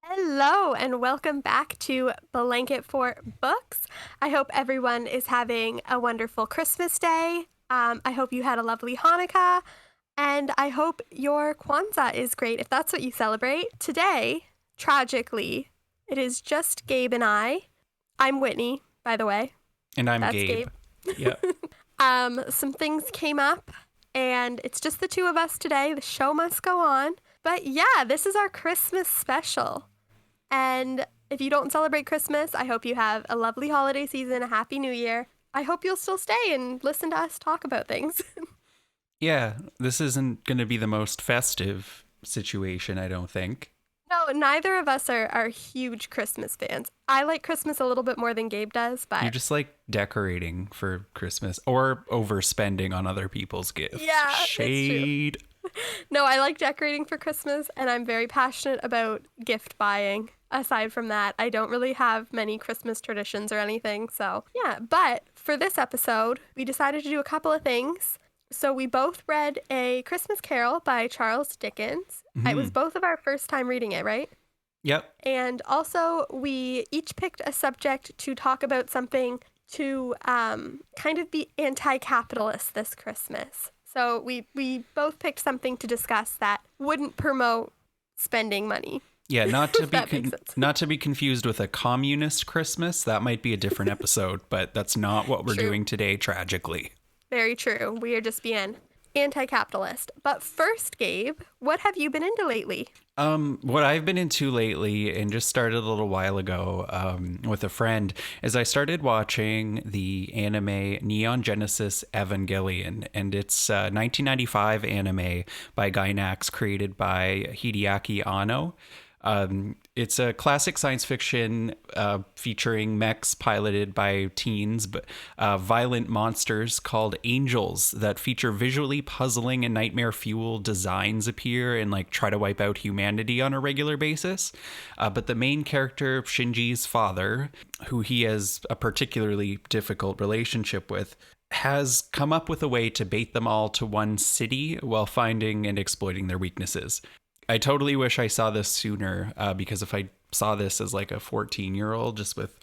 Hello, and welcome back to Blanket Fort Books. I hope everyone is having a wonderful Christmas day. I hope you had a lovely Hanukkah, and I hope your Kwanzaa is great if that's what you celebrate. Today, tragically, it is just Gabe and I. I'm Whitney, by the way. And I'm That's Gabe. Gabe. Yep. Some things came up, and it's just the two of us today. The show must go on. But yeah, this is our Christmas special. And if you don't celebrate Christmas, I hope you have a lovely holiday season, a happy new year. I hope you'll still stay and listen to us talk about things. Yeah, this isn't going to be the most festive situation, I don't think. No, neither of us are huge Christmas fans. I like Christmas a little bit more than Gabe does, You but just like decorating for Christmas or overspending on other people's gifts. yeah, it's true. Shade. No, I like decorating for Christmas, and I'm very passionate about gift buying. Aside from that, I don't really have many Christmas traditions or anything. So, yeah. But for this episode, we decided to do a couple of things. So, we both read A Christmas Carol by Charles Dickens. It was both of our first time reading it, right? Yep. And also, we each picked a subject to talk about something to kind of be anti-capitalist this Christmas. So we both picked something to discuss that wouldn't promote spending money. Yeah, not to If be that makes sense. not to be confused with a communist Christmas. That might be a different episode, but that's not what we're True. doing today, tragically. Very true. We are just being anti-capitalist. But first, Gabe, what have you been into lately? What I've been into lately, and just started a little while ago, with a friend, is I started watching the anime Neon Genesis Evangelion, and it's a 1995 anime by Gainax, created by Hideaki Anno. It's a classic science fiction featuring mechs piloted by teens, but violent monsters called angels that feature visually puzzling and nightmare fuel designs appear and like try to wipe out humanity on a regular basis. But the main character, Shinji's father, who he has a particularly difficult relationship with, has come up with a way to bait them all to one city while finding and exploiting their weaknesses. I totally wish I saw this sooner, because if I saw this as like a 14-year-old, just with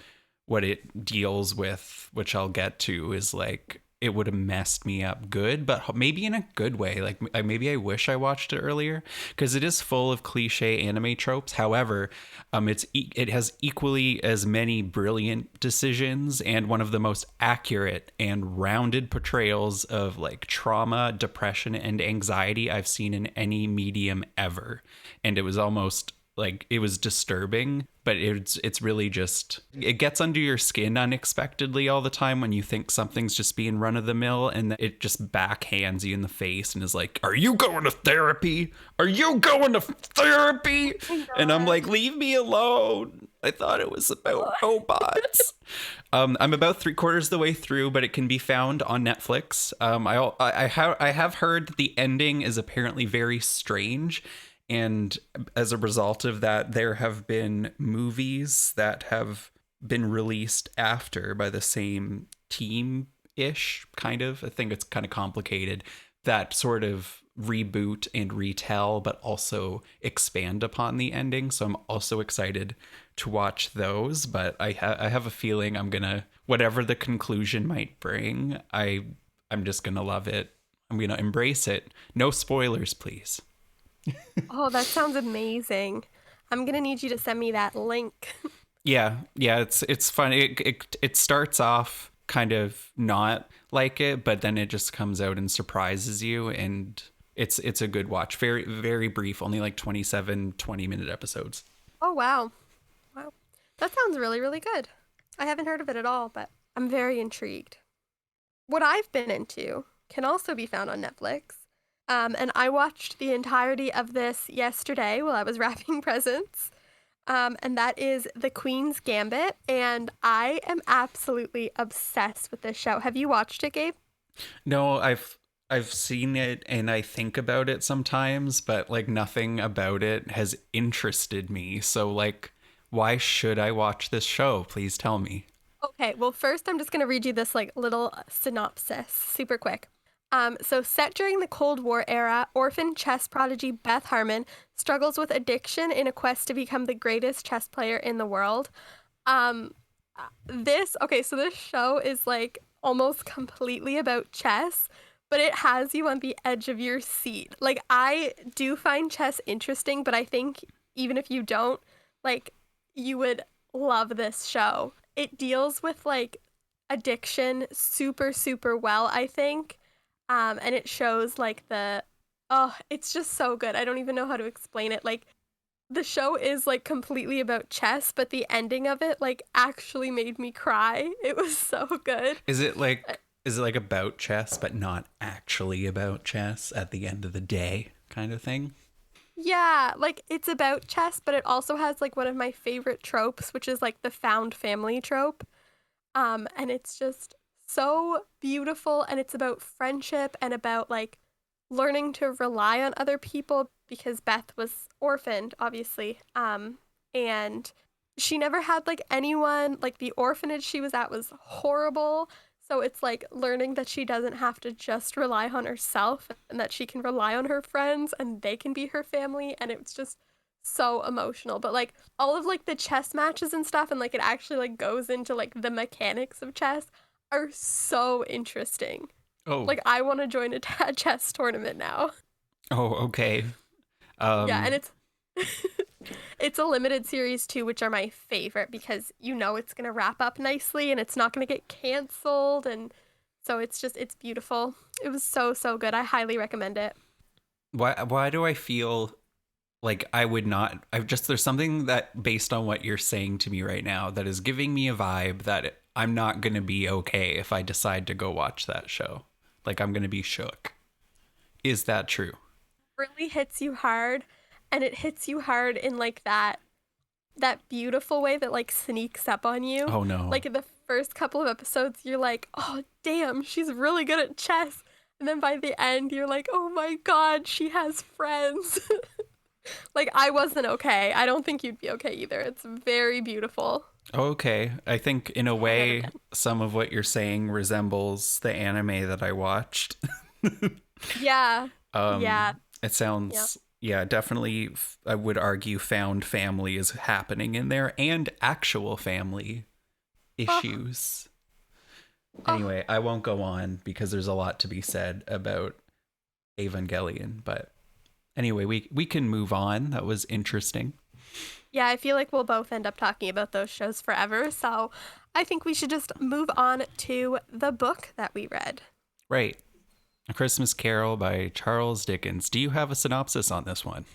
what it deals with, which I'll get to, is like it would have messed me up good, but maybe in a good way. Like maybe I wish I watched it earlier, because it is full of cliche anime tropes. However, it has equally as many brilliant decisions and one of the most accurate and rounded portrayals of like trauma, depression, and anxiety I've seen in any medium ever. And it was almost like it was disturbing, but it's really just, it gets under your skin unexpectedly all the time when you think something's just being run of the mill, and it just backhands you in the face and is like, are you going to therapy? Are you going to therapy? And I'm like, leave me alone. I thought it was about robots. I'm about 3/4 the way through, but it can be found on Netflix. I have heard that the ending is apparently very strange, and as a result of that, there have been movies that have been released after by the same team-ish, kind of. I think it's kind of complicated, that sort of reboot and retell, but also expand upon the ending. So I'm also excited to watch those, but I have a feeling I'm gonna, whatever the conclusion might bring, I'm just gonna love it. I'm gonna embrace it. No spoilers, please. Oh, that sounds amazing. I'm going to need you to send me that link. Yeah, it's fun. It starts off kind of not like it, but then it just comes out and surprises you, and it's a good watch. Very very brief, only like 20-minute episodes. Oh, wow. Wow. That sounds really, really good. I haven't heard of it at all, but I'm very intrigued. What I've been into can also be found on Netflix. And I watched the entirety of this yesterday while I was wrapping presents. And that is The Queen's Gambit. And I am absolutely obsessed with this show. Have you watched it, Gabe? No, I've seen it and I think about it sometimes, but like nothing about it has interested me. So like, why should I watch this show? Please tell me. Okay, well, first I'm just going to read you this like little synopsis, super quick. So set during the Cold War era, orphan chess prodigy Beth Harmon struggles with addiction in a quest to become the greatest chess player in the world. Um, so this show is like almost completely about chess, but it has you on the edge of your seat. Like, I do find chess interesting, but I think even if you don't, like, you would love this show. It deals with like addiction super, super well, I think. And it shows like oh, it's just so good. I don't even know how to explain it. Like, the show is like completely about chess, but the ending of it like actually made me cry. It was so good. Is it like about chess but not actually about chess at the end of the day kind of thing? Yeah, like it's about chess, but it also has like one of my favorite tropes, which is like the found family trope. And it's just so beautiful, and it's about friendship and about like learning to rely on other people because Beth was orphaned, obviously. And she never had like anyone, like the orphanage she was at was horrible. So it's like learning that she doesn't have to just rely on herself and that she can rely on her friends and they can be her family. And it's just so emotional. But like all of like the chess matches and stuff, and like it actually like goes into like the mechanics of chess are so interesting. Oh, Like, I want to join a chess tournament now. oh, okay. Yeah, and Um, it's it's a limited series too, which are my favorite because you know it's gonna wrap up nicely and it's not gonna get canceled, and so it's beautiful. It was so so good. I highly recommend it. why do I feel like I would not? I've just there's something that based on what you're saying to me right now that is giving me a vibe that I'm not gonna be okay if I decide to go watch that show. Like I'm gonna be shook. Is that true? Really hits you hard, and it hits you hard in like that beautiful way that like sneaks up on you. Oh no. Like in the first couple of episodes, you're like, oh damn, she's really good at chess. And then by the end, you're like, oh my god, she has friends. Like, I wasn't okay. I don't think you'd be okay either. It's very beautiful. Okay. I think in a 10 out of way 10. some of what you're saying resembles the anime that I watched. Yeah. Yeah. It Yeah. sounds, yeah, definitely, I would argue found family is happening in there and actual family Oh, issues. oh. Anyway, I won't go on because there's a lot to be said about Evangelion, but anyway, we can move on. That was interesting. Yeah, I feel like we'll both end up talking about those shows forever. So I think we should just move on to the book that we read. Right. A Christmas Carol by Charles Dickens. Do you have a synopsis on this one?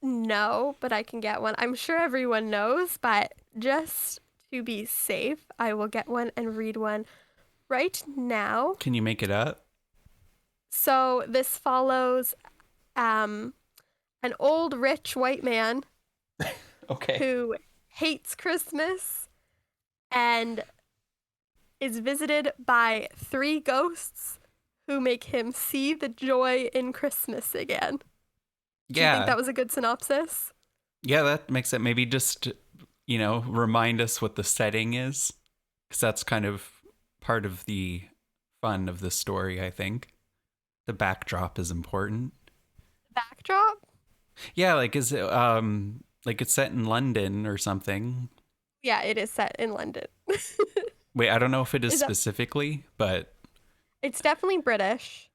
No, but I can get one. I'm sure everyone knows, but just to be safe, I will get one and read one right now. Can you make it up? So this follows an old rich white man Okay. who hates Christmas and is visited by three ghosts who make him see the joy in Christmas again. Do you think Yeah. that was a good synopsis? Yeah, that makes it maybe just, remind us what the setting is. Because that's kind of part of the fun of the story, I think. The backdrop is important. Backdrop? Yeah, like is it like it's set in London or something. Yeah, it is set in London. Wait, I don't know if it is Is that specifically, but It's definitely British.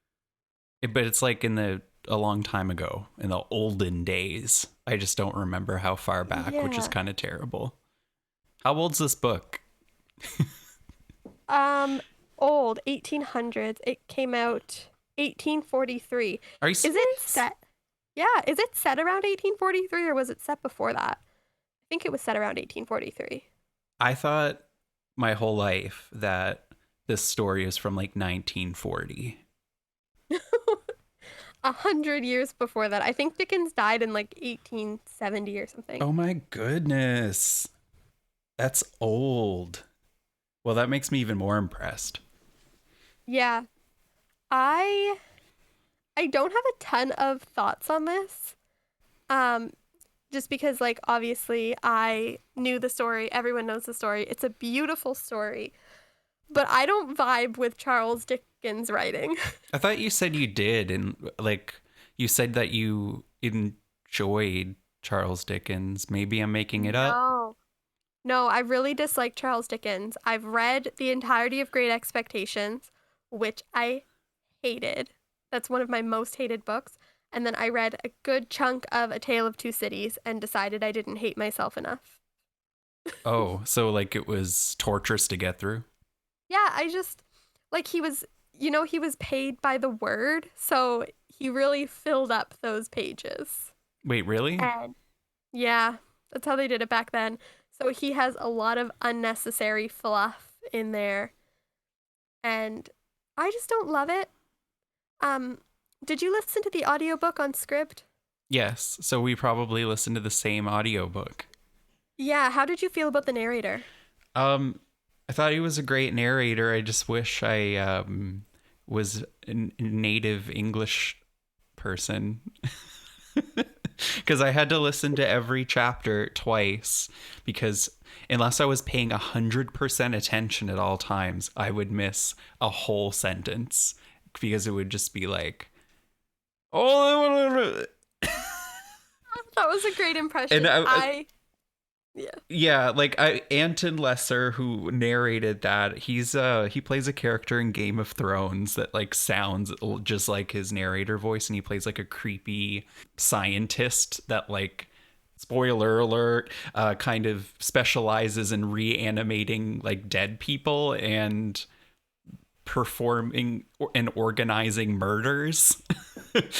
it's like in the a long time ago, in the olden days. I just don't remember how far back, which is Yeah. kind of terrible. How old's this book? Um Old 1800s. It came out 1843. Are you Is it serious? set? Yeah, is it set around 1843 or was it set before that? I think it was set around 1843. I thought my whole life that this story is from like 1940. 100 years before that. I think Dickens died in like 1870 or something. Oh my goodness. That's old. Well, that makes me even more impressed. Yeah. I I don't have a ton of thoughts on this. Um just because like obviously I knew the story, everyone knows the story. It's a beautiful story. but I don't vibe with Charles Dickens writing. I thought you said you did, and like you said that you enjoyed Charles Dickens. Maybe I'm making it up. No. No, I really dislike Charles Dickens. I've read the entirety of Great Expectations, which I hated. That's one of my most hated books. And then I read a good chunk of A Tale of Two Cities and decided I didn't hate myself enough. Oh, so like it was torturous to get through? Yeah, I just like he was paid by the word, so he really filled up those pages. Wait, really? And yeah, that's how they did it back then. So he has a lot of unnecessary fluff in there, and I just don't love it. Um, did you listen to the audiobook on Scribd? Yes. So we probably listened to the same audiobook. Yeah, how did you feel about the narrator? I thought he was a great narrator. I just wish I was a native English person. Because I had to listen to every chapter twice, because unless I was paying 100% attention at all times, I would miss a whole sentence, because it would just be like, oh, That was a great impression. and Yeah. yeah, like Anton Lesser, who narrated that, he plays a character in Game of Thrones that like sounds just like his narrator voice, and he plays like a creepy scientist that, like, spoiler alert, kind of specializes in reanimating like dead people and performing and organizing murders.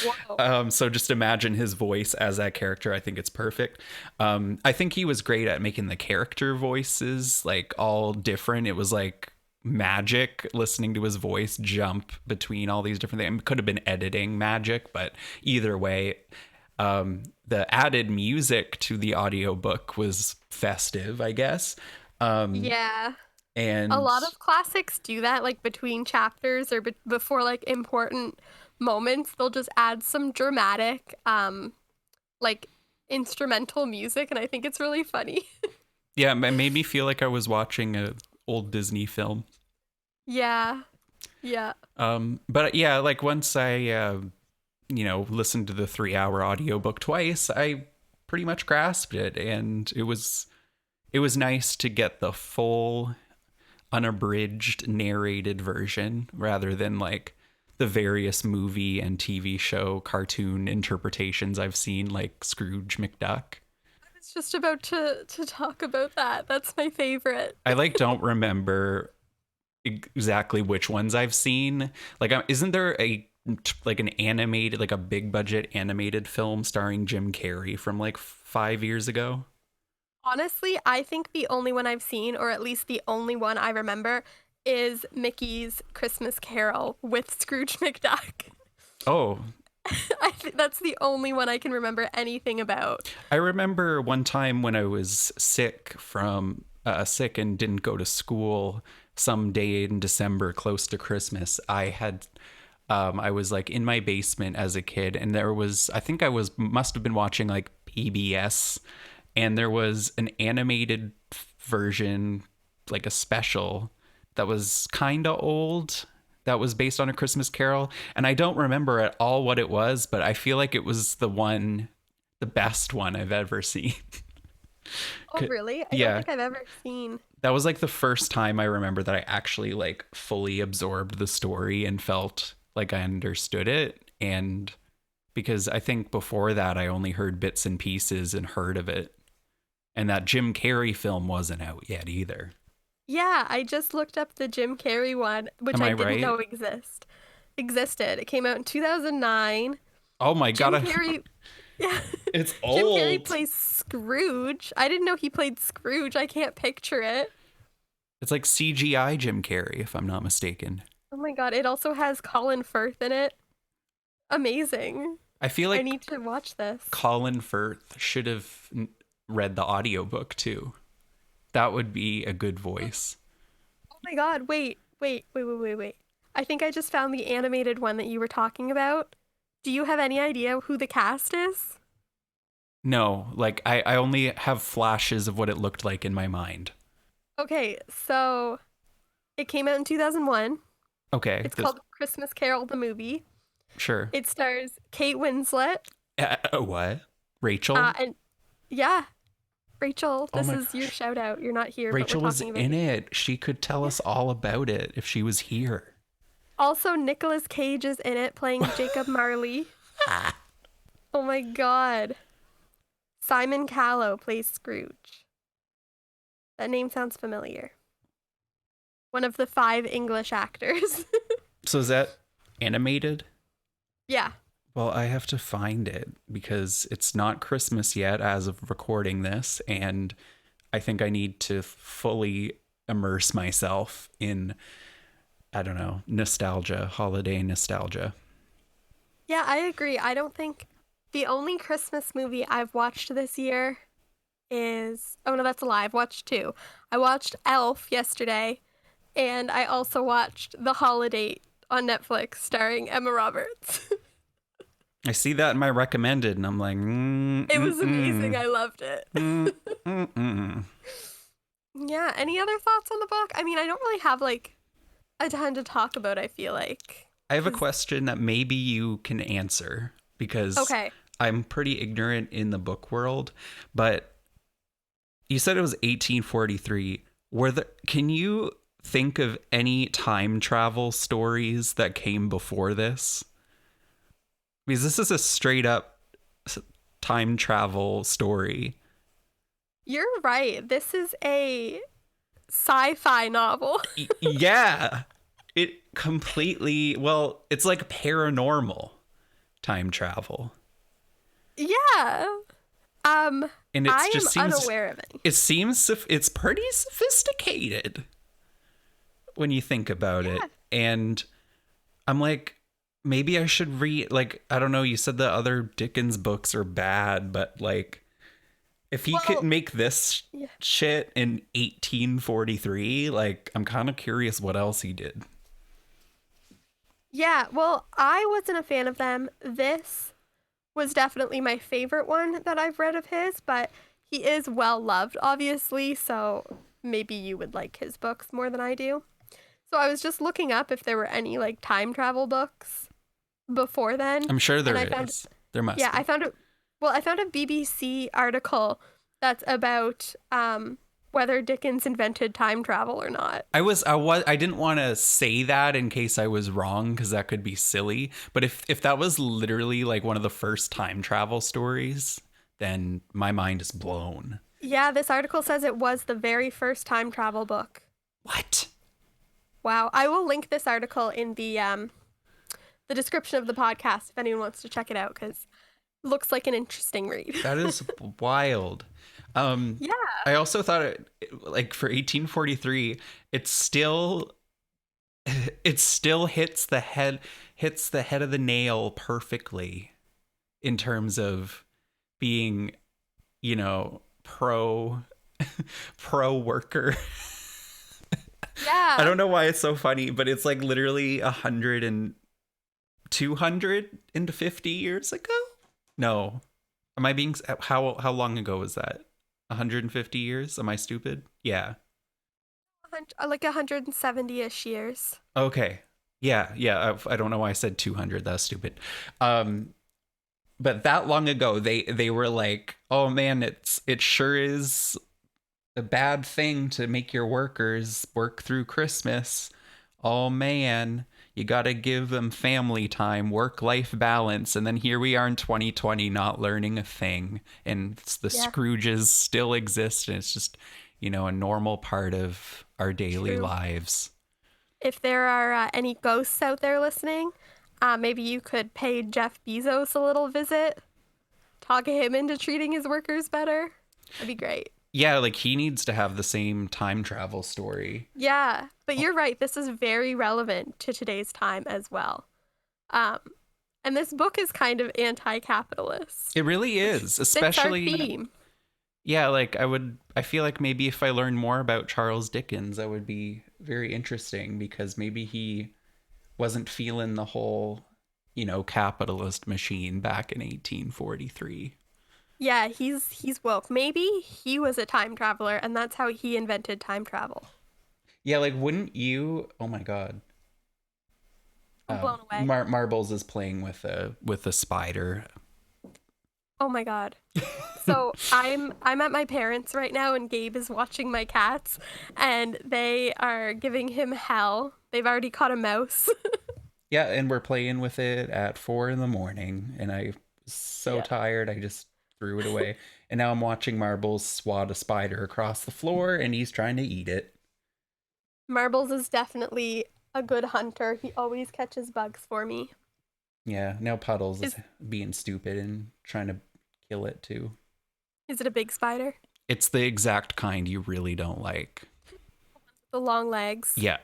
Whoa. So just imagine his voice as that character. I think it's perfect. I think he was great at making the character voices like all different. It was like magic listening to his voice jump between all these different things. It could have been editing magic, but either way, the added music to the audiobook was festive, I guess. Yeah. A And lot of classics do that, like between chapters or before like important moments, they'll just add some dramatic, like instrumental music, and I think it's really funny. yeah, it made me feel like I was watching a old Disney film. Yeah, yeah, But yeah, like once I, listened to the 3 hour audiobook twice, I pretty much grasped it. And it was nice to get the full unabridged narrated version rather than like the various movie and TV show cartoon interpretations I've seen, like Scrooge McDuck. I was just about to talk about that. That's my favorite. I like don't remember exactly which ones I've seen. Like, isn't there like an animated, like a big budget animated film starring Jim Carrey from like 5 years ago? Honestly, I think the only one I've seen, or at least the only one I remember, is Mickey's Christmas Carol with Scrooge McDuck. Oh, I think that's the only one I can remember anything about. I remember one time when I was sick and didn't go to school some day in December close to Christmas. I was like in my basement as a kid, and I think must have been watching like PBS, and there was an animated version, like a special that was kind of old, that was based on A Christmas Carol, and I don't remember at all what it was, but I feel like it was the best one I've ever seen. Oh, really? I don't Yeah, think I've ever seen. that was like the first time I remember that I actually like fully absorbed the story and felt like I understood it. And because I think before that I only heard bits and pieces and heard of it. And that Jim Carrey film wasn't out yet either. Yeah, I just looked up the Jim Carrey one, which Am I I didn't right? know existed. It came out in 2009. Oh my Jim god, Carrey, yeah, it's Jim Carrey old. plays Scrooge. I didn't know he played Scrooge. I can't picture it. It's like CGI Jim Carrey, if I'm not mistaken. Oh my God, it also has Colin Firth in it. Amazing. I feel I like need to watch this. Colin Firth should have read the audiobook too. That would be a good voice. Oh my God, wait. I think I just found the animated one that you were talking about. Do you have any idea who the cast is? No, like I only have flashes of what it looked like in my mind. Okay, so It came out in 2001. Okay. It's called Christmas Carol, the movie. Sure. It stars Kate Winslet. What? Rachel? And yeah, Rachael, Oh this my is your gosh. shout out. You're not here, Rachel but we're was talking about in you. it. She could tell us all about it if she was here. Also, Nicolas Cage is in it playing Jacob Marley. Oh my god. Simon Callow plays Scrooge. That name sounds familiar. One of the 5 English actors. So is that animated? Yeah. Well, I have to find it because it's not Christmas yet as of recording this, and I think I need to fully immerse myself in, I don't know, nostalgia, holiday nostalgia. Yeah, I agree. I don't think the only Christmas movie I've watched this year is... Oh, no, that's a lie. I've watched 2. I watched Elf yesterday, and I also watched The Holiday on Netflix starring Emma Roberts. I see that in my recommended, and I'm like, It was amazing. I loved it. mm. Yeah, any other thoughts on the book? I mean, I don't really have like a ton to talk about, I feel like. I have a question that maybe you can answer because Okay. I'm pretty ignorant in the book world, but you said it was 1843. Can you think of any time travel stories that came before this? Because this is a straight up time travel story. You're right. This is a sci-fi novel. Yeah. It completely, well, it's like paranormal time travel. Yeah. And it I just am seems unaware of any. It seems it's pretty sophisticated when you think about it. And I'm like, maybe I should read, like, I don't know, you said the other Dickens books are bad, but like, if he could make this shit in 1843, like, I'm kind of curious what else he did. Yeah, well, I wasn't a fan of them. This was definitely my favorite one that I've read of his, but he is well loved, obviously, so maybe you would like his books more than I do. So I was just looking up if there were any like time travel books before then. I'm sure there Found, is. There must yeah, be. I found a BBC article that's about whether Dickens invented time travel or not. I didn't want to say that in case I was wrong because that could be silly. But if that was literally like one of the first time travel stories, then my mind is blown. Yeah, this article says it was the very first time travel book. What? Wow. I will link this article in the description of the podcast if anyone wants to check it out because it looks like an interesting read. That is wild. Yeah. I also thought like for 1843, it still hits the head of the nail perfectly in terms of being, you know, pro worker. Yeah. I don't know why it's so funny, but it's like literally 250 years ago. No, am I being how long ago was that? 150 years? Am I stupid? Yeah. Like 170-ish years. Okay. Yeah. I don't know why I said 200. That's stupid. But that long ago, they were like, oh man, it sure is a bad thing to make your workers work through Christmas. Oh man, you got to give them family time, work-life balance. And then here we are in 2020 not learning a thing. And the Scrooges still exist. And it's just, you know, a normal part of our daily lives. If there are any ghosts out there listening, maybe you could pay Jeff Bezos a little visit, talk him into treating his workers better. That'd be great. Yeah, like he needs to have the same time travel story. Yeah, but you're right. This is very relevant to today's time as well. And this book is kind of anti-capitalist. It really is, especially fits our theme. Yeah, like I feel like maybe if I learned more about Charles Dickens, that would be very interesting because maybe he wasn't feeling the whole, you know, capitalist machine back in 1843. Yeah, he's woke. Maybe he was a time traveler and that's how he invented time travel. Yeah, like wouldn't you? Oh my God. I'm blown away. Marbles is playing with a spider. Oh my God. So I'm at my parents' right now, and Gabe is watching my cats, and they are giving him hell. They've already caught a mouse. Yeah, and we're playing with it at 4 in the morning, and I was so Yeah. tired I just threw it away. And now I'm watching Marbles swat a spider across the floor, and he's trying to eat it. Marbles is definitely a good hunter. He always catches bugs for me. Yeah, now Puddles is Is being stupid and trying to kill it too. is it a big spider? It's the exact kind you really don't like. The long legs. Yeah,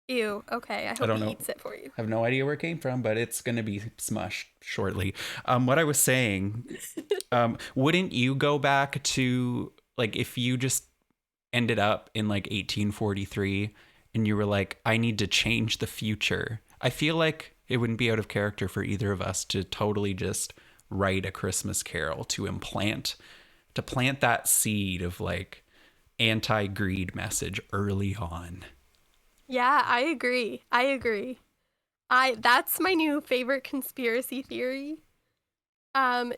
Ew. Okay, I I hope don't he know. eats it for you. I have no idea where it came from, but it's going to be smushed shortly. What I was saying, wouldn't you go back to, like, if you just ended up in like 1843 and you were like, I need to change the future? I feel like it wouldn't be out of character for either of us to totally just write a Christmas carol to plant that seed of like anti-greed message early on. Yeah, I agree. I agree. I That's my new favorite conspiracy theory.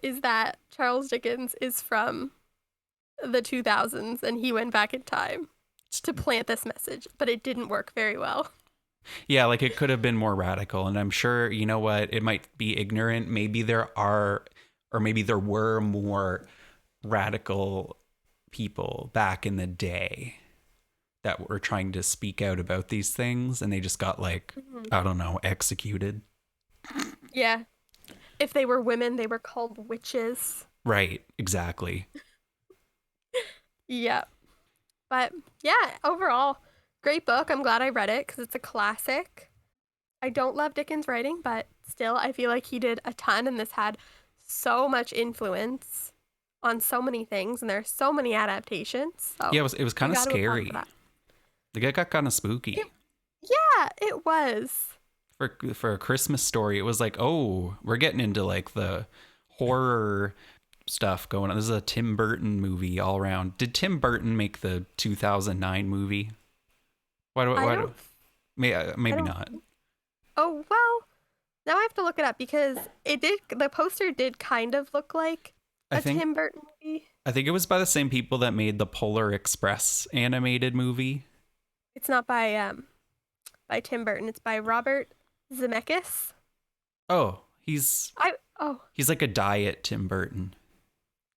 Is that Charles Dickens is from the 2000s and he went back in time to plant this message, but it didn't work very well. Yeah, like it could have been more radical. And I'm sure, you know what, it might be ignorant. Maybe there are, or maybe there were more radical people back in the day that were trying to speak out about these things and they just got like, Mhm. I don't know, executed. Yeah. If they were women, they were called witches. Right, exactly. Yeah. But yeah, overall, great book. I'm glad I read it because it's a classic. I don't love Dickens' writing, but still, I feel like he did a ton, and this had so much influence on so many things, and there are so many adaptations. So Yeah, it was I kind of got to applaud for scary. that. Like it got kind of spooky. It, yeah, it was. For a Christmas story, it was like, oh, we're getting into like the horror stuff going on. This is a Tim Burton movie all around. Did Tim Burton make the 2009 movie? I don't. I Maybe don't. not. Oh well. Now I have to look it up because it did. The poster did kind of look like I a think Tim Burton movie. I think it was by the same people that made the Polar Express animated movie. It's not by Tim Burton. It's by Robert Zemeckis. Oh, he's I oh he's like a diet Tim Burton.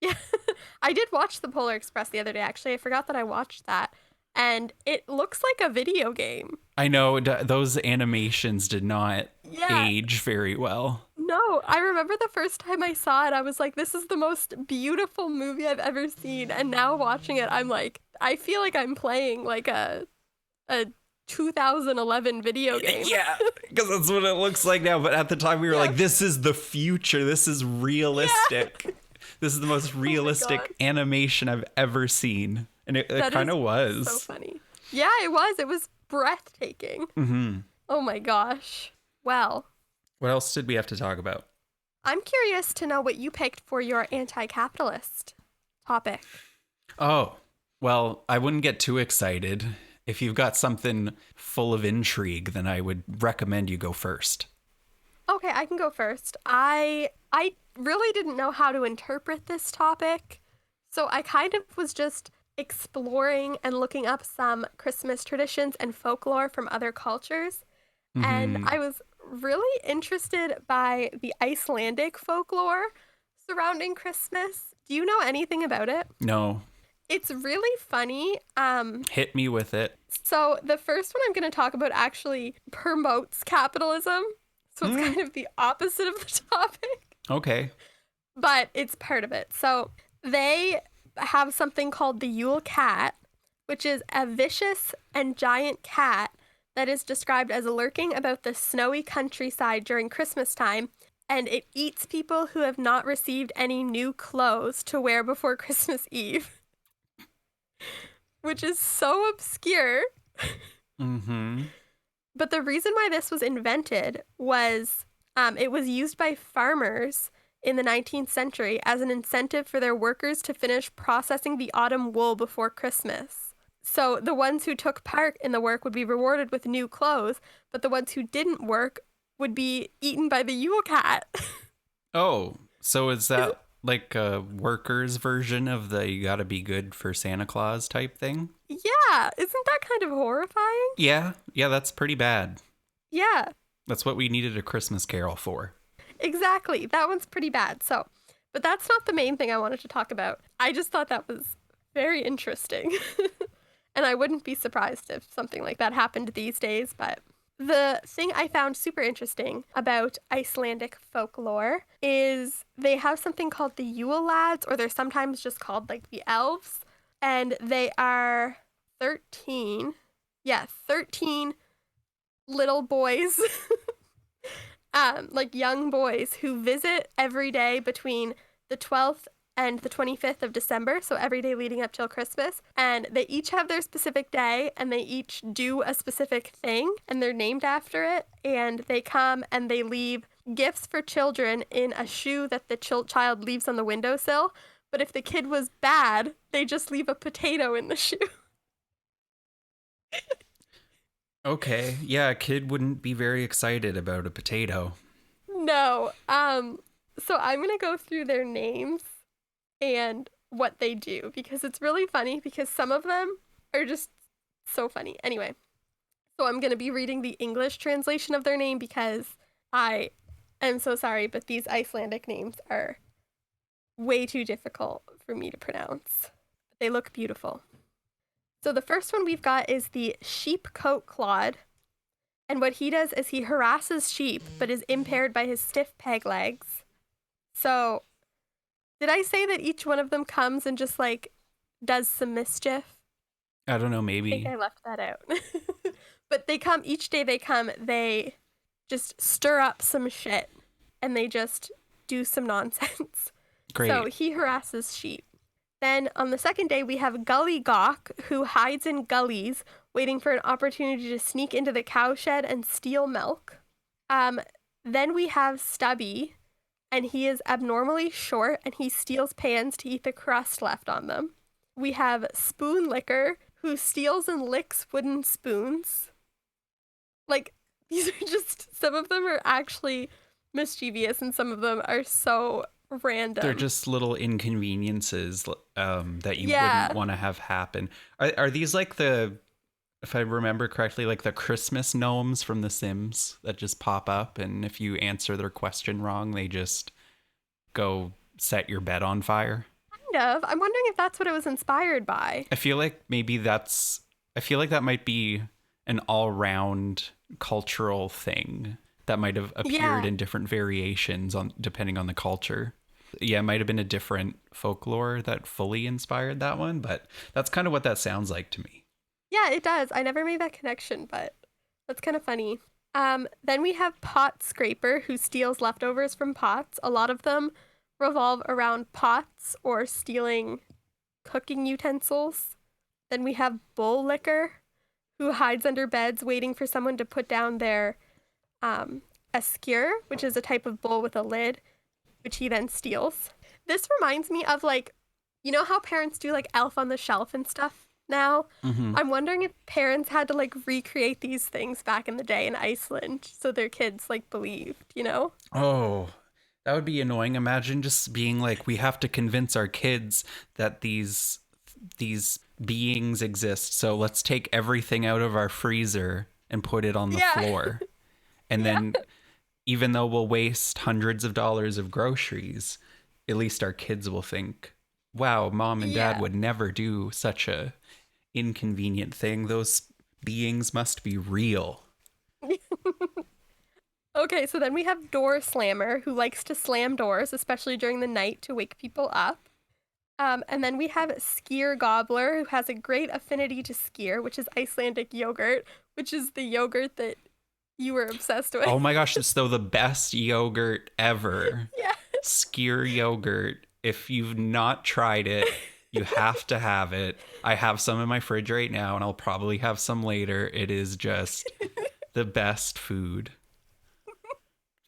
yeah. I did watch the Polar Express the other day. Actually, I forgot that I watched that, and it looks like a video game. I know those animations did not Yeah. age very well. No, I remember the first time I saw it, I was like, "This is the most beautiful movie I've ever seen." And now watching it, I'm like, I feel like I'm playing like a 2011 video game. Yeah, because that's what it looks like now. But at the time, we were Yeah. like, "This is the future. This is realistic. This is the most God. realistic animation I've ever seen." And it That kind of is was. so funny. Yeah, it was. It was breathtaking. Mm-hmm. Oh my gosh. Well, What else did we have to talk about? I'm curious to know what you picked for your anti-capitalist topic. Oh, well, I wouldn't get too excited. If you've got something full of intrigue, then I would recommend you go first. Okay, I can go first. I really didn't know how to interpret this topic, so I kind of was just exploring and looking up some Christmas traditions and folklore from other cultures, and Mm-hmm. I was really interested by the Icelandic folklore surrounding Christmas. Do you know anything about it? No, It's really funny. hit me with it. So the first one I'm going to talk about actually promotes capitalism. So it's Mm. kind of the opposite of the topic, Okay. but it's part of it. So they have something called the Yule Cat, which is a vicious and giant cat that is described as lurking about the snowy countryside during Christmas time, and it eats people who have not received any new clothes to wear before Christmas Eve, which is so obscure. Mm-hmm. But the reason why this was invented was it was used by farmers in the 19th century as an incentive for their workers to finish processing the autumn wool before Christmas. So the ones who took part in the work would be rewarded with new clothes, but the ones who didn't work would be eaten by the Yule Cat. Oh, so is that like a workers version of the you gotta be good for Santa Claus type thing? Yeah, isn't that kind of horrifying? Yeah, that's pretty bad. Yeah, That's what we needed a Christmas Carol for. exactly. That one's pretty bad. So, but that's not the main thing I wanted to talk about. I just thought that was very interesting. And I wouldn't be surprised if something like that happened these days. But the thing I found super interesting about Icelandic folklore is they have something called the Yule lads, or they're sometimes just called like the elves. And they are 13. Yeah, 13 little boys, like young boys who visit every day between the 12th and the 25th of December, so every day leading up till Christmas. And they each have their specific day and they each do a specific thing and they're named after it. And they come and they leave gifts for children in a shoe that the child leaves on the windowsill. But if the kid was bad, they just leave a potato in the shoe. Okay, yeah, a kid wouldn't be very excited about a potato. No. So I'm gonna go through their names and what they do because it's really funny because some of them are just so funny. Anyway, so I'm gonna be reading the English translation of their name because I am so sorry, but these Icelandic names are way too difficult for me to pronounce. But they look beautiful. So the first one we've got is the sheepcoat clod. And what he does is he harasses sheep, but is impaired by his stiff peg legs. So, did I say that each one of them comes and just like does some mischief? I don't know, I think maybe. I left that out. But they come, each day they come, they just stir up some shit and they just do some nonsense. Great. So he harasses sheep. Then on the second day, we have Gully Gawk, who hides in gullies, waiting for an opportunity to sneak into the cowshed and steal milk. Then we have Stubby, and he is abnormally short, and he steals pans to eat the crust left on them. We have Spoon Licker, who steals and licks wooden spoons. Like, these are just, some of them are actually mischievous, and some of them are so random. They're just little inconveniences that you Yeah. wouldn't want to have happen. Are these like the, if I remember correctly, like the Christmas gnomes from The Sims that just pop up, and if you answer their question wrong, they just go set your bed on fire? Kind of. I'm wondering if that's what it was inspired by. I feel like I feel like that might be an all-round cultural thing that might have appeared Yeah. in different variations on depending on the culture. Yeah, it might have been a different folklore that fully inspired that one, but that's kind of what that sounds like to me. Yeah, it does. I never made that connection, but that's kind of funny. Then we have Pot Scraper, who steals leftovers from pots. A lot of them revolve around pots or stealing cooking utensils. Then we have Bull Licker, who hides under beds waiting for someone to put down their a skewer, which is a type of bowl with a lid, which he then steals. This reminds me of like, you know how parents do like Elf on the Shelf and stuff now? Mm-hmm. I'm wondering if parents had to like recreate these things back in the day in Iceland so their kids like believed, you know? Oh, that would be annoying. Imagine just being like, we have to convince our kids that these beings exist. So let's take everything out of our freezer and put it on the Yeah. floor. And Yeah. then even though we'll waste hundreds of dollars of groceries, at least our kids will think, wow, mom and dad Yeah. would never do such a inconvenient thing. Those beings must be real. Okay, so then we have Door Slammer, who likes to slam doors, especially during the night to wake people up. And then we have Skyr Gobbler, who has a great affinity to skyr, which is Icelandic yogurt, which is the yogurt that you were obsessed with. Oh my gosh, it's though the best yogurt ever. Yeah. Skyr yogurt. If you've not tried it, you have to have it. I have some in my fridge right now, and I'll probably have some later. It is just the best food.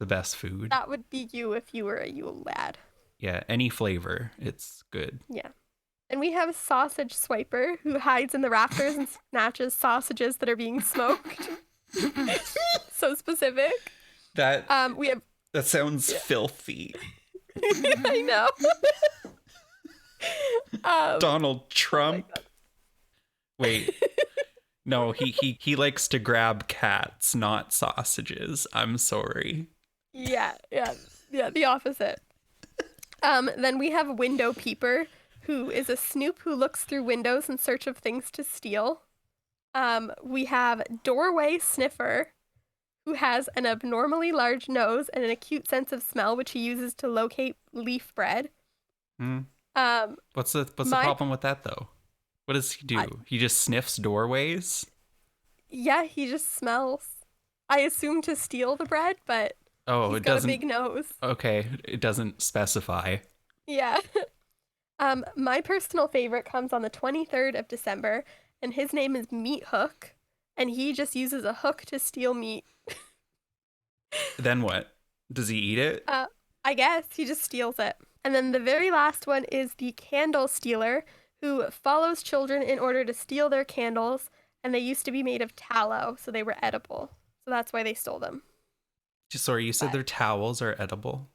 The best food. That would be you if you were a Yule lad. Yeah, any flavor. It's good. Yeah. And we have Sausage Swiper, who hides in the rafters and snatches sausages that are being smoked. So specific. That We have that sounds filthy. I know. Donald Trump. Oh Wait. No, he likes to grab cats, not sausages. I'm sorry. yeah, the opposite. Then we have Window Peeper, who is a snoop who looks through windows in search of things to steal. We have Doorway Sniffer, who has an abnormally large nose and an acute sense of smell, which he uses to locate leaf bread. What's the problem with that though? What does he do? He just sniffs doorways? Yeah, he just smells. I assume to steal the bread, but he's got a big nose. Okay, it doesn't specify. Yeah. My personal favorite comes on the 23rd of December, and his name is Meat Hook, and he just uses a hook to steal meat. Then what? Does he eat it? I guess he just steals it. And then the very last one is the Candle Stealer, who follows children in order to steal their candles, and they used to be made of tallow, so they were edible. So that's why they stole them. Sorry, you said their towels are edible?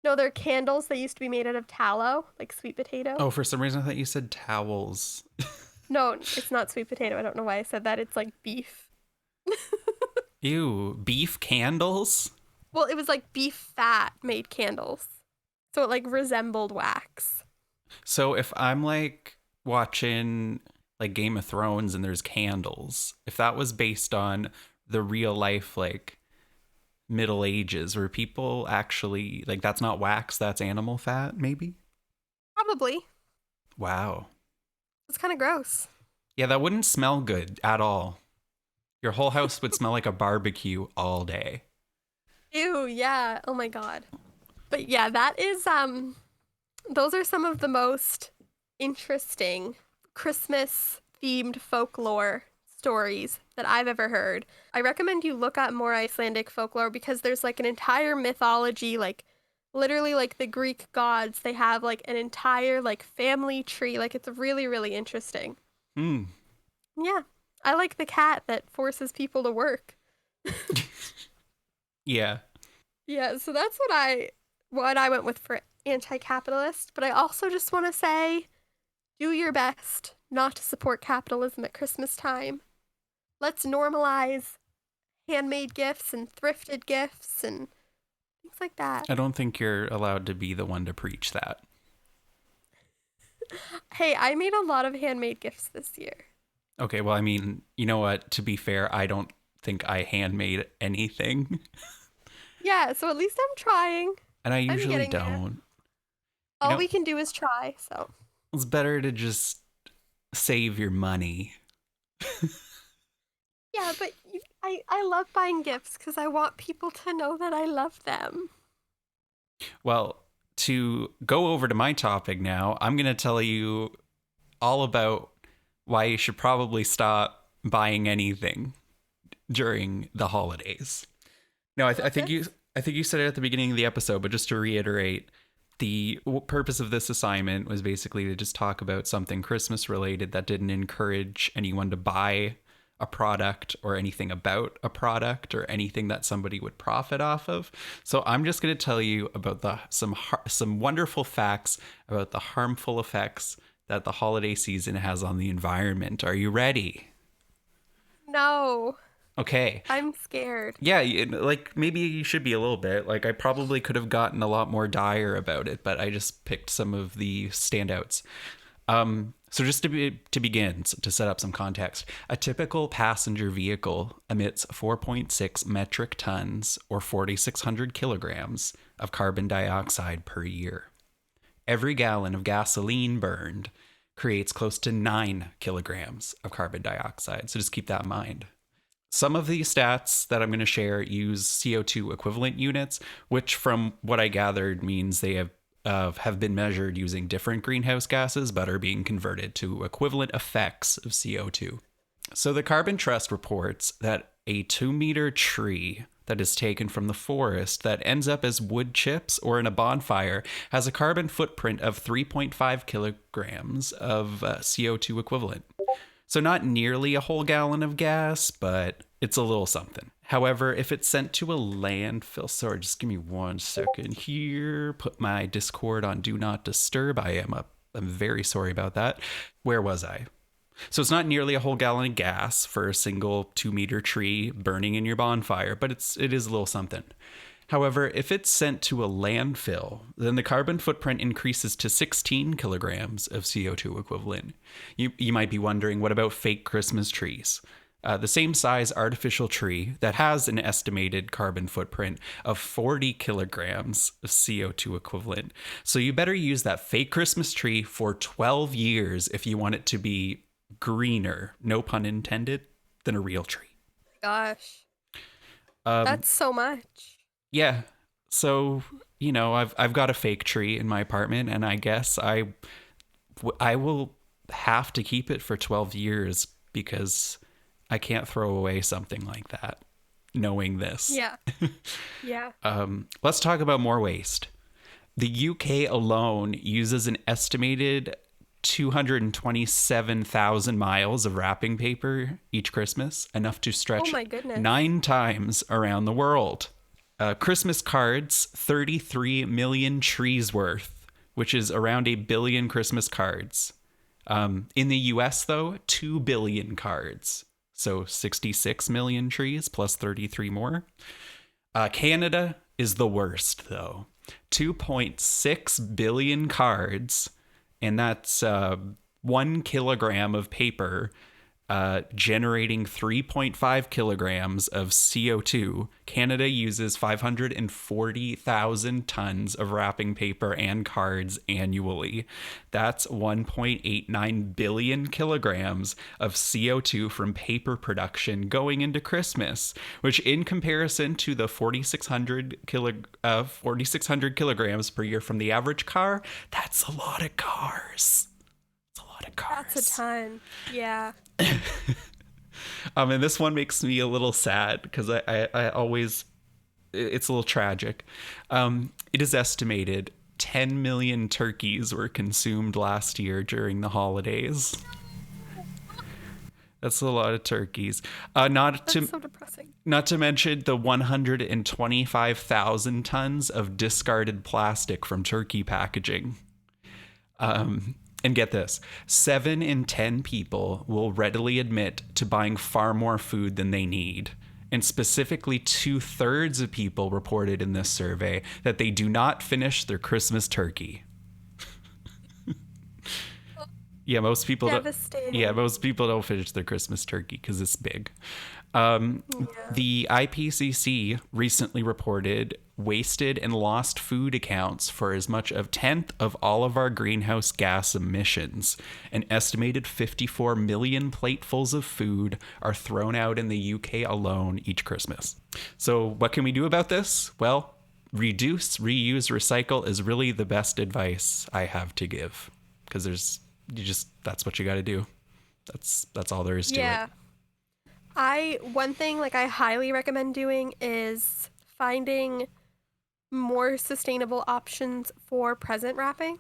No, they're candles. They used to be made out of tallow, like sweet potato. Oh, for some reason I thought you said towels. No, it's not sweet potato. I don't know why I said that. It's like beef. Ew, beef candles? Well, it was like beef fat made candles. So it like resembled wax. So if I'm like watching like Game of Thrones and there's candles, if that was based on the real life like Middle Ages where people actually like that's not wax, that's animal fat maybe? Probably. Wow. It's kind of gross. Yeah, that wouldn't smell good at all. Your whole house would smell like a barbecue all day. Ew, yeah. Oh my god. But yeah, that is those are some of the most interesting Christmas themed folklore stories that I've ever heard. I recommend you look up more Icelandic folklore because there's like an entire mythology, like literally like the Greek gods, they have like an entire like family tree. Like it's really, really interesting. Yeah. I like the cat that forces people to work. Yeah. Yeah, so that's what I went with for anti-capitalist, but I also just want to say do your best not to support capitalism at Christmas time. Let's normalize handmade gifts and thrifted gifts and things like that. I don't think you're allowed to be the one to preach that. Hey, I made a lot of handmade gifts this year. Okay, well, I mean, you know what? To be fair, I don't think I handmade anything. Yeah, so at least I'm trying. And I usually don't. All we can do is try, so. It's better to just save your money. Yeah, but I love buying gifts because I want people to know that I love them. Well, to go over to my topic now, I'm going to tell you all about why you should probably stop buying anything during the holidays. No, I think you said it at the beginning of the episode, but just to reiterate, the purpose of this assignment was basically to just talk about something Christmas related that didn't encourage anyone to buy a product or anything about a product or anything that somebody would profit off of. So I'm just going to tell you about some wonderful facts about the harmful effects that the holiday season has on the environment. Are you ready? No. Okay. I'm scared. Yeah, like maybe you should be a little bit. Like I probably could have gotten a lot more dire about it, but I just picked some of the standouts. So just to begin, to set up some context, a typical passenger vehicle emits 4.6 metric tons or 4,600 kilograms of carbon dioxide per year. Every gallon of gasoline burned creates close to 9 kilograms of carbon dioxide. So just keep that in mind. Some of these stats that I'm going to share use CO2 equivalent units, which from what I gathered means they have been measured using different greenhouse gases, but are being converted to equivalent effects of CO2. So the Carbon Trust reports that a 2-meter tree that is taken from the forest that ends up as wood chips or in a bonfire has a carbon footprint of 3.5 kilograms of CO2 equivalent. So not nearly a whole gallon of gas, but it's a little something. However, if it's sent to a landfill, sorry, just give me 1 second here. Put my Discord on Do Not Disturb. I'm very sorry about that. Where was I? So it's not nearly a whole gallon of gas for a single 2-meter tree burning in your bonfire, but it is a little something. However, if it's sent to a landfill, then the carbon footprint increases to 16 kilograms of CO2 equivalent. You might be wondering, what about fake Christmas trees? The same size artificial tree that has an estimated carbon footprint of 40 kilograms of CO2 equivalent. So you better use that fake Christmas tree for 12 years if you want it to be greener, no pun intended, than a real tree. Gosh. That's so much. Yeah. So, I've got a fake tree in my apartment, and I guess I will have to keep it for 12 years because I can't throw away something like that, knowing this. Yeah. Yeah. Let's talk about more waste. The UK alone uses an estimated 227,000 miles of wrapping paper each Christmas, enough to stretch 9 times around the world. Christmas cards, 33 million trees worth, which is around 1 billion Christmas cards. In the US, though, 2 billion cards. So 66 million trees plus 33 more. Canada is the worst, though. 2.6 billion cards, and that's 1 kilogram of paper generating 3.5 kilograms of CO2. Canada uses 540,000 tons of wrapping paper and cards annually. That's 1.89 billion kilograms of CO2 from paper production going into Christmas, which in comparison to the 4,600 kilograms per year from the average car, that's a lot of cars. Cars. That's a ton. Yeah. And this one makes me a little sad because I always, it's a little tragic. It is estimated 10 million turkeys were consumed last year during the holidays. That's a lot of turkeys. That's so depressing. Not to mention the 125,000 tons of discarded plastic from turkey packaging. And get this, 7 in 10 people will readily admit to buying far more food than they need. And specifically 2/3 of people reported in this survey that they do not finish their Christmas turkey. Yeah, most people don't finish their Christmas turkey because it's big. The IPCC recently reported wasted and lost food accounts for as much of 1/10 of all of our greenhouse gas emissions. An estimated 54 million platefuls of food are thrown out in the UK alone each Christmas. So what can we do about this? Well, reduce, reuse, recycle is really the best advice I have to give, because that's what you got to do. That's all there is to it. One thing I highly recommend doing is finding more sustainable options for present wrapping.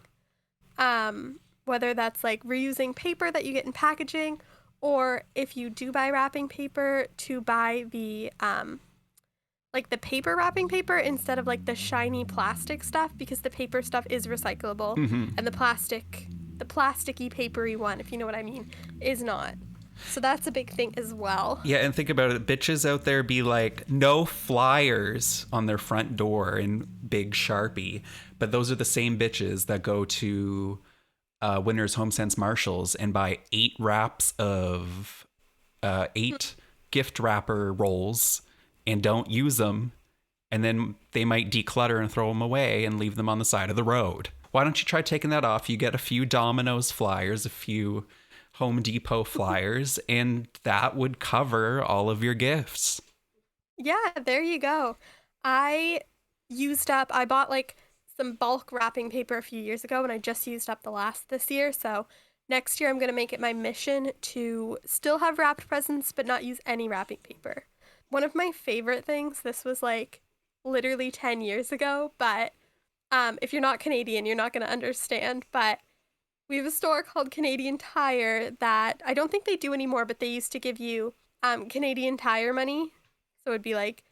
Whether that's reusing paper that you get in packaging, or if you do buy wrapping paper, to buy the the paper wrapping paper instead of the shiny plastic stuff, because the paper stuff is recyclable, and the plasticky papery one, if you know what I mean, is not. So that's a big thing as well. Yeah, and think about it. Bitches out there be no flyers on their front door in big Sharpie. But those are the same bitches that go to Winners Home Sense Marshalls and buy 8 wraps of 8 gift wrapper rolls and don't use them. And then they might declutter and throw them away and leave them on the side of the road. Why don't you try taking that off? You get a few Domino's flyers, a few Home Depot flyers, and that would cover all of your gifts. Yeah, there you go. I bought some bulk wrapping paper a few years ago, and I just used up the last this year. So next year I'm going to make it my mission to still have wrapped presents, but not use any wrapping paper. one of my favorite things, this was like literally 10 years ago, but if you're not Canadian, you're not going to understand. But we have a store called Canadian Tire that I don't think they do anymore, but they used to give you Canadian Tire money. So it'd be like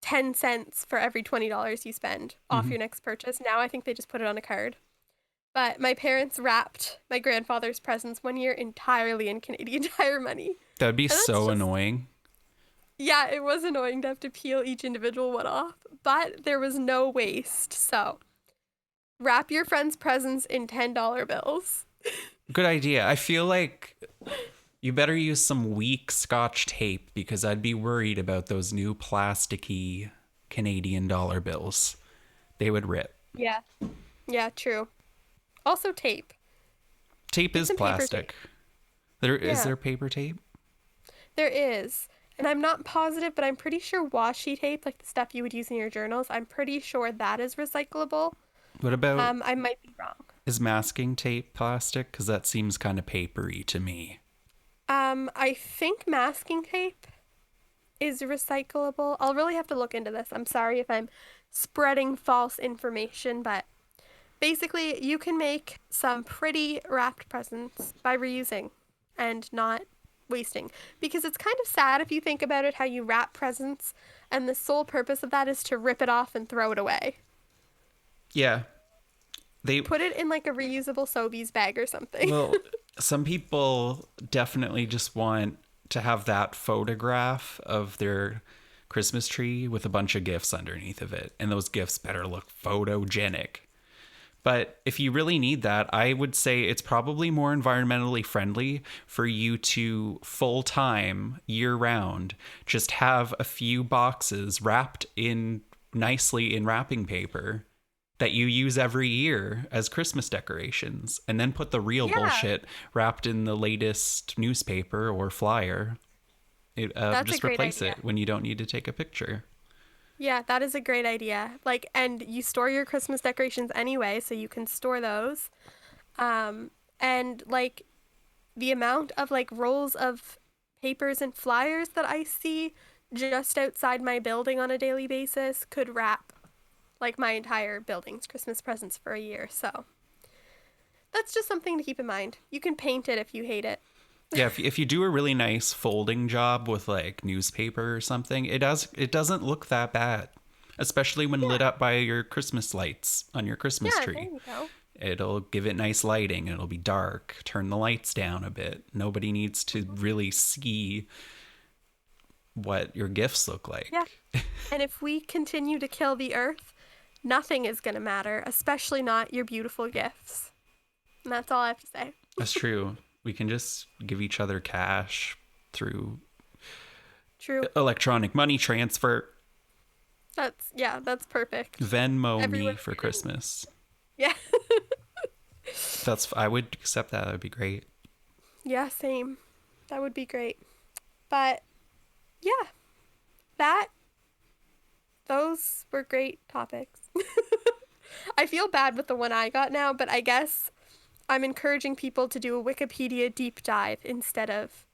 10 cents for every $20 you spend off Hmm. your next purchase. Now I think they just put it on a card. But my parents wrapped my grandfather's presents one year entirely in Canadian Tire money. That would be And that's so just, annoying. yeah, it was annoying to have to peel each individual one off, but there was no waste. So wrap your friends' presents in $10 bills. Good idea. I feel like you better use some weak Scotch tape because I'd be worried about those new plasticky Canadian dollar bills. They would rip. Yeah. Yeah, true. Also tape. Tape Get is some paper tape. plastic. There is Yeah, there paper tape? there is. And I'm not positive, but I'm pretty sure washi tape, like the stuff you would use in your journals, I'm pretty sure that is recyclable. What about I might be wrong. is masking tape plastic? Because that seems kind of papery to me. I think masking tape is recyclable. I'll really have to look into this. I'm sorry if I'm spreading false information, but basically, you can make some pretty wrapped presents by reusing and not wasting. Because it's kind of sad if you think about it how you wrap presents, and the sole purpose of that is to rip it off and throw it away. Yeah. They Put it in like a reusable Sobeys bag or something. Well, some people definitely just want to have that photograph of their Christmas tree with a bunch of gifts underneath of it. And those gifts better look photogenic. But if you really need that, I would say it's probably more environmentally friendly for you to full time, year round, just have a few boxes wrapped in nicely in wrapping paper that you use every year as Christmas decorations, and then put the real Yeah, bullshit wrapped in the latest newspaper or flyer. that's a Just great replace idea. it when you don't need to take a picture. Yeah, that is a great idea. Like, and you store your Christmas decorations anyway, so you can store those. And like the amount of like rolls of papers and flyers that I see just outside my building on a daily basis could wrap like my entire building's Christmas presents for a year. So that's just something to keep in mind. You can paint it if you hate it. Yeah, if you do a really nice folding job with like newspaper or something, it doesn't look that bad, especially when lit Yeah, up by your Christmas lights on your Christmas yeah, there tree. you go. It'll give it nice lighting. It'll be dark. Turn the lights down a bit. Nobody needs to really see what your gifts look Yeah. like. And if we continue to kill the earth, nothing is going to matter, especially not your beautiful gifts. And that's all I have to say. That's true. We can just give each other cash through True. electronic money transfer. Yeah, that's perfect. Venmo me Everyone for can. Christmas. Yeah. I would accept that. That would be great. Yeah, same. That would be great. But yeah, that those were great topics. I feel bad with the one I got now, but I guess I'm encouraging people to do a Wikipedia deep dive instead of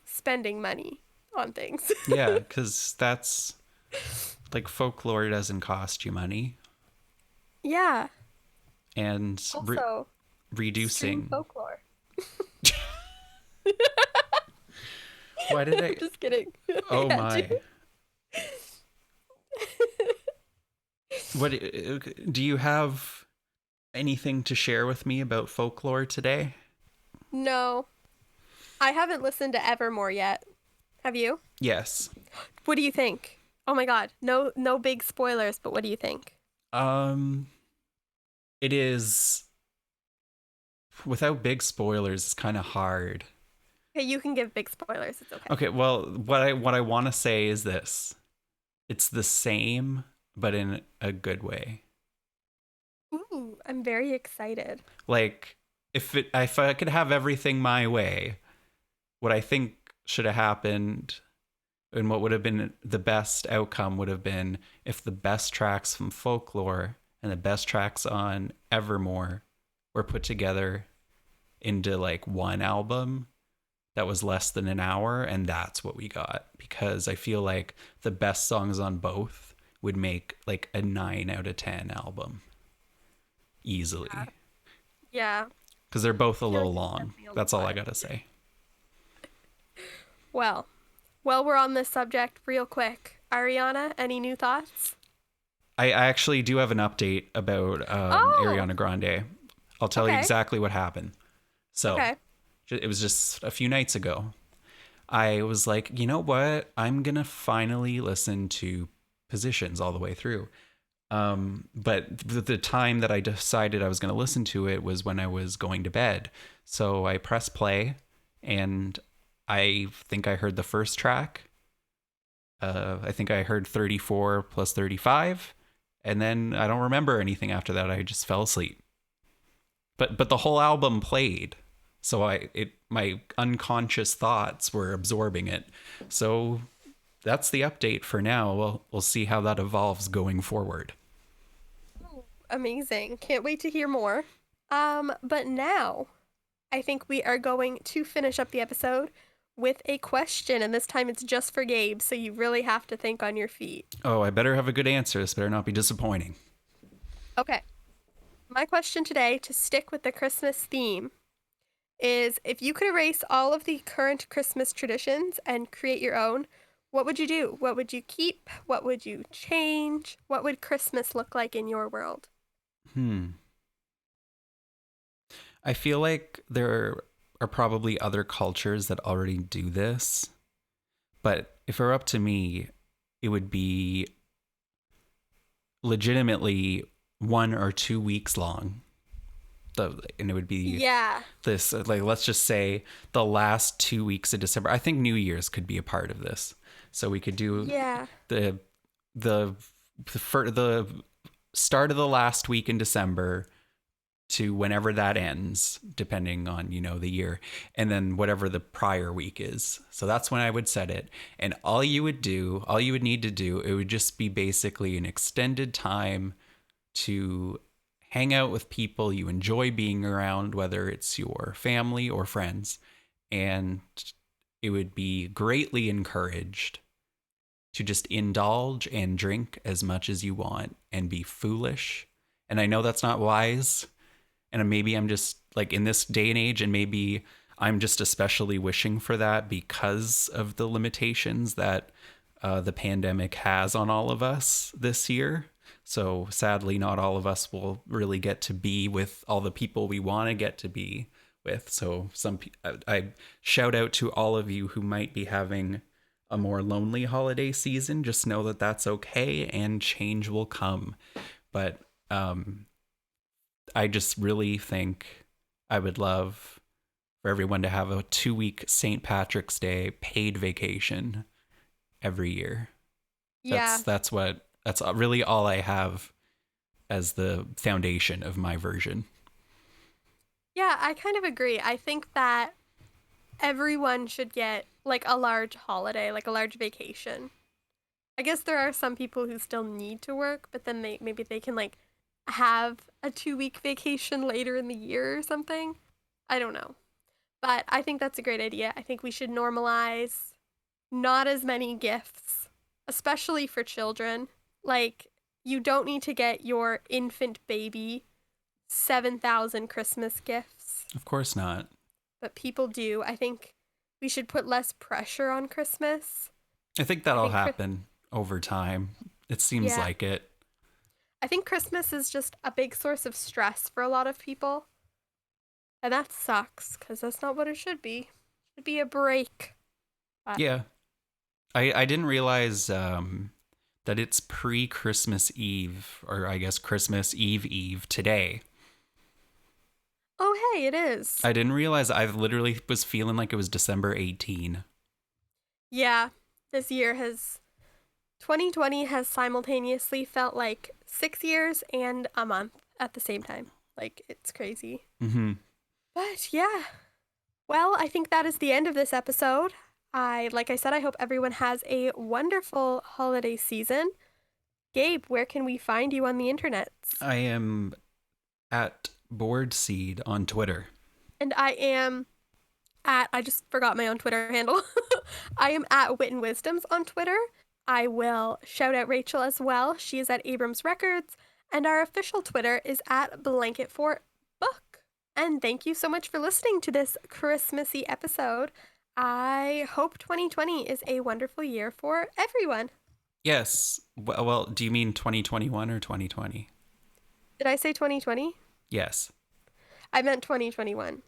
spending money on things. Yeah, because that's like folklore doesn't cost you money, Yeah. and Also, stream reducing. folklore. Why did I'm I? just kidding. I Oh had my! to. What do you have anything to share with me about folklore today? No, I haven't listened to Evermore yet. Have you? Yes. What do you think? Oh my God, no big spoilers, but what do you think? Um, it is without big spoilers. It's kind of hard. Okay, you can give big spoilers. It's okay. Okay, well, what I want to say is this: it's the same, but in a good way. Ooh, I'm very excited. Like if I could have everything my way, what I think should have happened and what would have been the best outcome would have been if the best tracks from folklore and the best tracks on Evermore were put together into like one album that was less than an hour, and that's what we got, because I feel like the best songs on both would make like a 9 out of 10 album easily, Yeah. because they're both I a feel little like it's long. definitely a That's all I lot. gotta say. Well, while we're on this subject, real quick, Ariana, any new thoughts? I actually do have an update about Oh, Ariana Grande. I'll tell you okay. exactly what happened. So Okay. it was just a few nights ago. I was like, you know what? I'm gonna finally listen to Positions all the way through. But the time that I decided I was going to listen to it was when I was going to bed. So I pressed play, and I think I heard the first track. I think I heard 34 plus 35, and then I don't remember anything after that. I just fell asleep. But the whole album played, so my unconscious thoughts were absorbing it. So that's the update for now. We'll see how that evolves going forward. Oh, amazing. Can't wait to hear more. But now I think we are going to finish up the episode with a question, and this time it's just for Gabe, so you really have to think on your feet. Oh, I better have a good answer. This better not be disappointing. Okay. My question today, to stick with the Christmas theme, is if you could erase all of the current Christmas traditions and create your own, what would you do? What would you keep? What would you change? What would Christmas look like in your world? Hmm. I feel like there are probably other cultures that already do this, but if it were up to me, it would be legitimately 1 or 2 weeks long. And it would be Yeah. this, like, let's just say the last 2 weeks of December. I think New Year's could be a part of this. So we could do Yeah. the the the start of the last week in December to whenever that ends, depending on, the year, and then whatever the prior week is. So that's when I would set it. And all you would need to do, it would just be basically an extended time to hang out with people you enjoy being around, whether it's your family or friends. And it would be greatly encouraged to just indulge and drink as much as you want and be foolish. And I know that's not wise, and maybe I'm just like in this day and age, and maybe I'm just especially wishing for that because of the limitations that the pandemic has on all of us this year. So sadly, not all of us will really get to be with all the people we want to get to be with. So I shout out to all of you who might be having a more lonely holiday season. Just know that that's okay, and change will come. But I just really think I would love for everyone to have a 2 week St. Patrick's Day paid vacation every year. Yeah. That's really all I have as the foundation of my version. Yeah, I kind of agree. I think that everyone should get like a large holiday, like a large vacation. I guess there are some people who still need to work, but then they can like have a 2 week vacation later in the year or something. I don't know. But I think that's a great idea. I think we should normalize not as many gifts, especially for children. Like, you don't need to get your infant baby 7,000 Christmas gifts, Of course not. but people do. I think we should put less pressure on Christmas. I think I that'll think, happen over time. It seems yeah, like it. I think Christmas is just a big source of stress for a lot of people. And that sucks because that's not what it should be. It should be a break. But Yeah. I didn't realize that it's pre-Christmas Eve, or I guess Christmas Eve today. oh, hey, it is. I didn't realize. I literally was feeling like it was December 18. Yeah, this year 2020 has simultaneously felt like 6 years and a month at the same time. Like, it's crazy. Mm-hmm. But yeah, well, I think that is the end of this episode. Like I said, I hope everyone has a wonderful holiday season. Gabe, where can we find you on the internet? I am at Board Seed on Twitter. And I am I just forgot my own Twitter handle. I am at Wit and Wisdoms on Twitter. I will shout out Rachael as well. She is at Abrams Records. And our official Twitter is at BLANKETFORT Book. And thank you so much for listening to this Christmassy episode. I hope 2020 is a wonderful year for everyone. Yes. Well, do you mean 2021 or 2020? Did I say 2020? Yes. I meant 2021.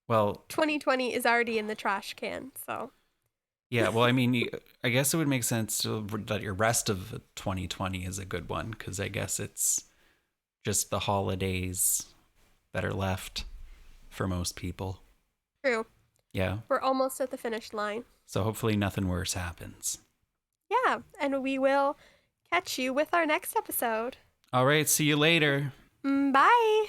Well, 2020 is already in the trash can, so. yeah, well, I mean, I guess it would make sense that your rest of 2020 is a good one, because I guess it's just the holidays that are left for most people. True. Yeah. We're almost at the finish line. So hopefully nothing worse happens. Yeah, and we will catch you with our next episode. All right, see you later. Bye.